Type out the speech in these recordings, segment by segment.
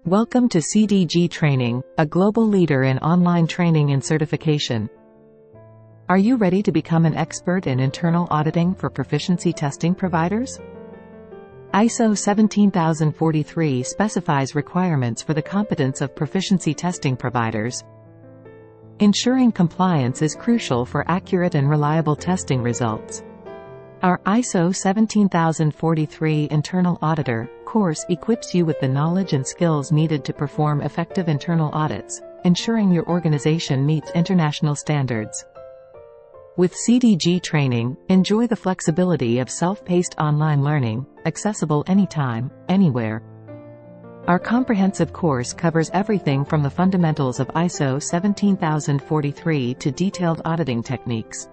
Welcome to CDG Training, a global leader in online training and certification. Are you ready to become an expert in internal auditing for proficiency testing providers? ISO 17043 specifies requirements for the competence of proficiency testing providers. Ensuring compliance is crucial for accurate and reliable testing results. Our ISO 17043 Internal Auditor course equips you with the knowledge and skills needed to perform effective internal audits, ensuring your organization meets international standards. With CDG Training, enjoy the flexibility of self-paced online learning, accessible anytime, anywhere. Our comprehensive course covers everything from the fundamentals of ISO 17043 to detailed auditing techniques.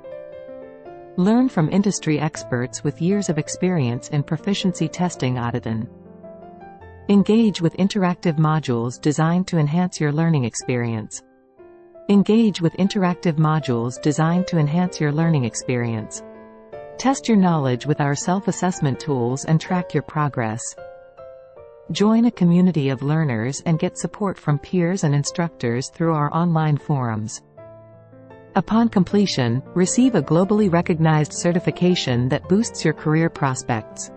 Learn from industry experts with years of experience in proficiency testing auditing. Engage with interactive modules designed to enhance your learning experience. Engage with interactive modules designed to enhance your learning experience. Test your knowledge with our self-assessment tools and track your progress. Join a community of learners and get support from peers and instructors through our online forums. Upon completion, receive a globally recognized certification that boosts your career prospects.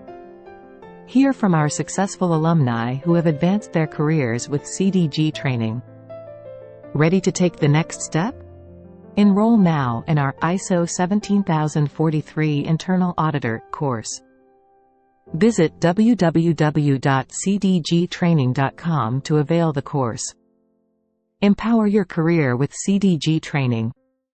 Hear from our successful alumni who have advanced their careers with CDG training. Ready to take the next step? Enroll now in our ISO 17043 Internal Auditor course. Visit www.cdgtraining.com to avail the course. Empower your career with CDG Training.